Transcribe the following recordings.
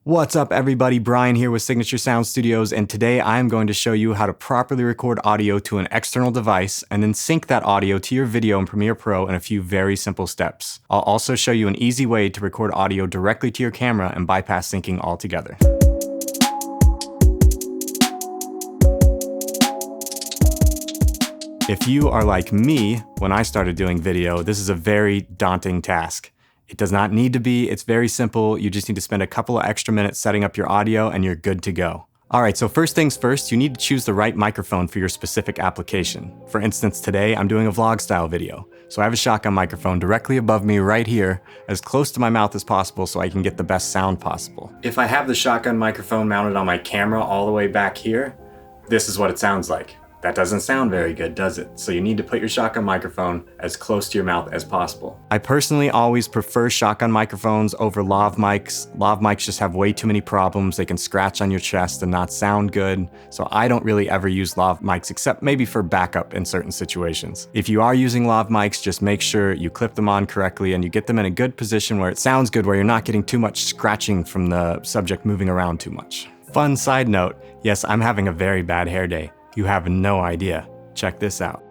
What's up everybody, Brian here with Signature Sound Studios, and today I'm going to show you how to properly record audio to an external device and then sync that audio to your video in Premiere Pro in a few very simple steps. I'll also show you an easy way to record audio directly to your camera and bypass syncing altogether. If you are like me, when I started doing video, this is a very daunting task. It does not need to be, it's very simple. You just need to spend a couple of extra minutes setting up your audio and you're good to go. All right, so first things first, you need to choose the right microphone for your specific application. For instance, today I'm doing a vlog style video. So I have a shotgun microphone directly above me right here, as close to my mouth as possible so I can get the best sound possible. If I have the shotgun microphone mounted on my camera all the way back here, this is what it sounds like. That doesn't sound very good, does it? So you need to put your shotgun microphone as close to your mouth as possible. I personally always prefer shotgun microphones over lav mics. Lav mics just have way too many problems. They can scratch on your chest and not sound good. So I don't really ever use lav mics except maybe for backup in certain situations. If you are using lav mics, just make sure you clip them on correctly and you get them in a good position where it sounds good, where you're not getting too much scratching from the subject moving around too much. Fun side note, yes, I'm having a very bad hair day. You have no idea. Check this out.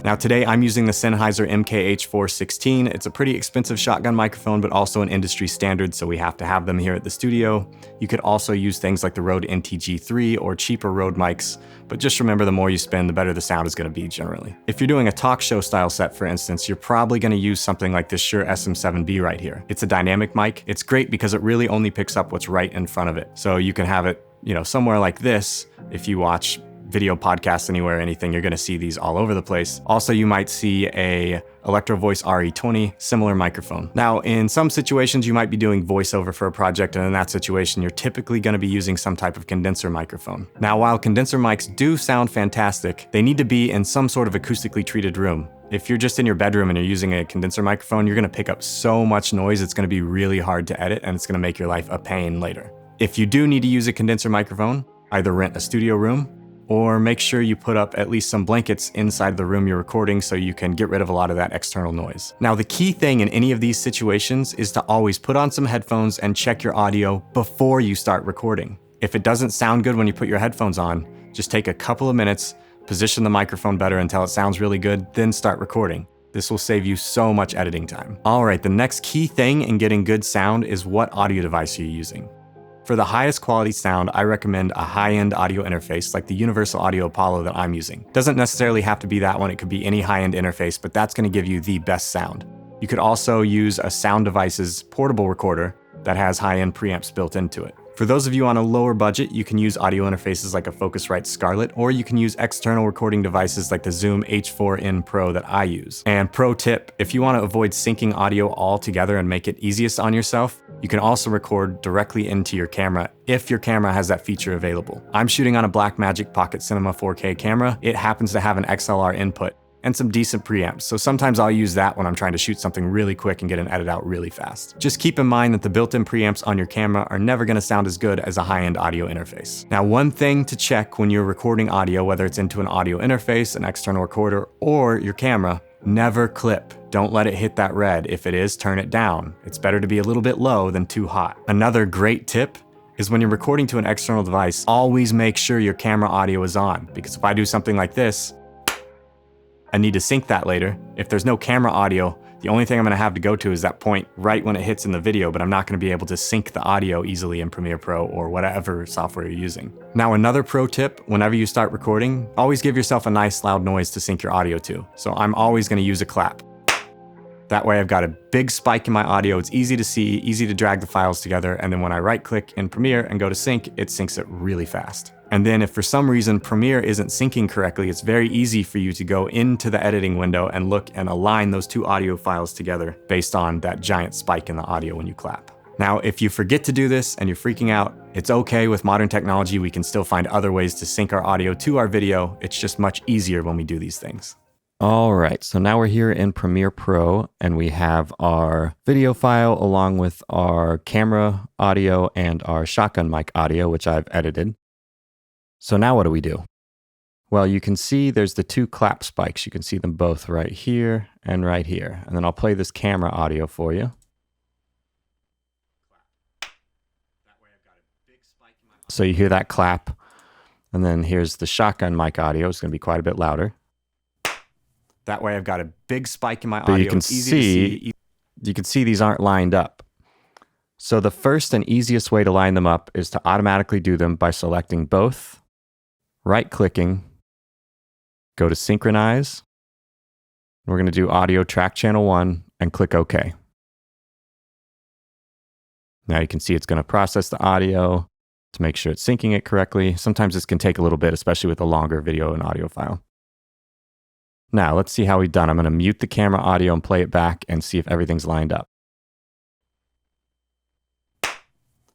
Now today I'm using the Sennheiser MKH416. It's a pretty expensive shotgun microphone, but also an industry standard, so we have to have them here at the studio. You could also use things like the Rode NTG3 or cheaper Rode mics, but just remember the more you spend, the better the sound is gonna be generally. If you're doing a talk show style set, for instance, you're probably gonna use something like this Shure SM7B right here. It's a dynamic mic. It's great because it really only picks up what's right in front of it. So you can have it, somewhere like this. If you watch video podcasts anywhere, anything, you're gonna see these all over the place. Also, you might see a Electro Voice RE20, similar microphone. Now, in some situations, you might be doing voiceover for a project, and in that situation, you're typically gonna be using some type of condenser microphone. Now, while condenser mics do sound fantastic, they need to be in some sort of acoustically treated room. If you're just in your bedroom and you're using a condenser microphone, you're gonna pick up so much noise, it's gonna be really hard to edit, and it's gonna make your life a pain later. If you do need to use a condenser microphone, either rent a studio room, or make sure you put up at least some blankets inside the room you're recording so you can get rid of a lot of that external noise. Now, the key thing in any of these situations is to always put on some headphones and check your audio before you start recording. If it doesn't sound good when you put your headphones on, just take a couple of minutes, position the microphone better until it sounds really good, then start recording. This will save you so much editing time. All right, the next key thing in getting good sound is what audio device you're using. For the highest quality sound, I recommend a high-end audio interface like the Universal Audio Apollo that I'm using. Doesn't necessarily have to be that one, it could be any high-end interface, but that's gonna give you the best sound. You could also use a Sound Devices portable recorder that has high-end preamps built into it. For those of you on a lower budget, you can use audio interfaces like a Focusrite Scarlett, or you can use external recording devices like the Zoom H4n Pro that I use. And pro tip, if you want to avoid syncing audio altogether and make it easiest on yourself, you can also record directly into your camera if your camera has that feature available. I'm shooting on a Blackmagic Pocket Cinema 4K camera. It happens to have an XLR input and some decent preamps, so sometimes I'll use that when I'm trying to shoot something really quick and get an edit out really fast. Just keep in mind that the built-in preamps on your camera are never gonna sound as good as a high-end audio interface. Now, one thing to check when you're recording audio, whether it's into an audio interface, an external recorder, or your camera, never clip. Don't let it hit that red. If it is, turn it down. It's better to be a little bit low than too hot. Another great tip is when you're recording to an external device, always make sure your camera audio is on, because if I do something like this, I need to sync that later. If there's no camera audio, the only thing I'm gonna have to go to is that point right when it hits in the video, but I'm not gonna be able to sync the audio easily in Premiere Pro or whatever software you're using. Now, another pro tip, whenever you start recording, always give yourself a nice loud noise to sync your audio to. So I'm always gonna use a clap. That way I've got a big spike in my audio, it's easy to see, easy to drag the files together, and then when I right click in Premiere and go to sync, it syncs it really fast. And then if for some reason Premiere isn't syncing correctly, it's very easy for you to go into the editing window and look and align those two audio files together based on that giant spike in the audio when you clap. Now, if you forget to do this and you're freaking out, it's okay. With modern technology, we can still find other ways to sync our audio to our video. It's just much easier when we do these things. All right, so now we're here in Premiere Pro and we have our video file along with our camera audio and our shotgun mic audio, which I've edited. So now what do? Well, you can see there's the two clap spikes. You can see them both right here and right here. And then I'll play this camera audio for you. So you hear that clap. And then here's the shotgun mic audio. It's going to be quite a bit louder. That way I've got a big spike in my audio. But you can see these aren't lined up. So the first and easiest way to line them up is to automatically do them by selecting both, right-clicking, go to Synchronize. We're going to do Audio Track Channel 1 and click OK. Now you can see it's going to process the audio to make sure it's syncing it correctly. Sometimes this can take a little bit, especially with a longer video and audio file. Now let's see how we've done. I'm going to mute the camera audio and play it back and see if everything's lined up.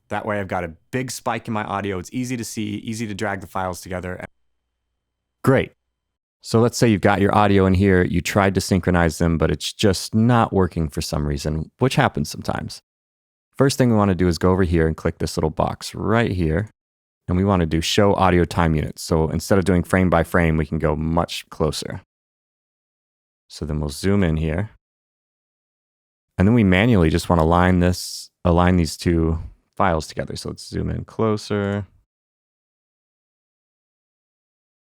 That way I've got a big spike in my audio. It's easy to see, easy to drag the files together. Great. So let's say you've got your audio in here, you tried to synchronize them, but it's just not working for some reason, which happens sometimes. First thing we want to do is go over here and click this little box right here. And we want to do show audio time units. So instead of doing frame by frame, we can go much closer. So then we'll zoom in here. And then we manually just want to align these two files together. So let's zoom in closer.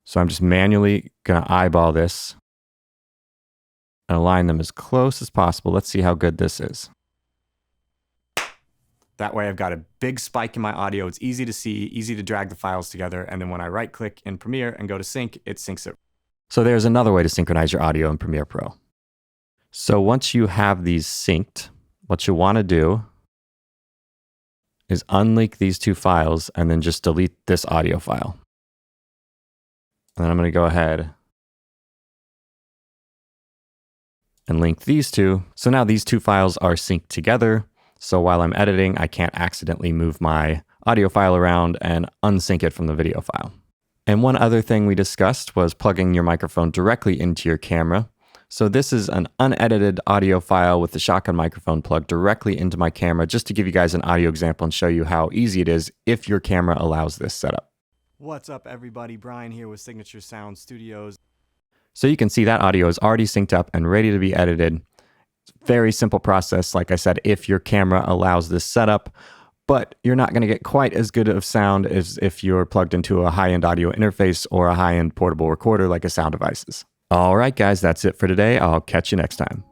So I'm just manually going to eyeball this and align them as close as possible. Let's see how good this is. That way I've got a big spike in my audio. It's easy to see, easy to drag the files together. And then when I right click in Premiere and go to sync, it syncs it. So there's another way to synchronize your audio in Premiere Pro. So once you have these synced, what you want to do is unlink these two files and then just delete this audio file. And then I'm going to go ahead and link these two. So now these two files are synced together. So while I'm editing, I can't accidentally move my audio file around and unsync it from the video file. And one other thing we discussed was plugging your microphone directly into your camera. So this is an unedited audio file with the shotgun microphone plugged directly into my camera, just to give you guys an audio example and show you how easy it is if your camera allows this setup. What's up, everybody? Brian here with Signature Sound Studios. So you can see that audio is already synced up and ready to be edited. Very simple process, like I said, if your camera allows this setup, but you're not going to get quite as good of sound as if you're plugged into a high-end audio interface or a high-end portable recorder like a Sound Devices. All right, guys, that's it for today. I'll catch you next time.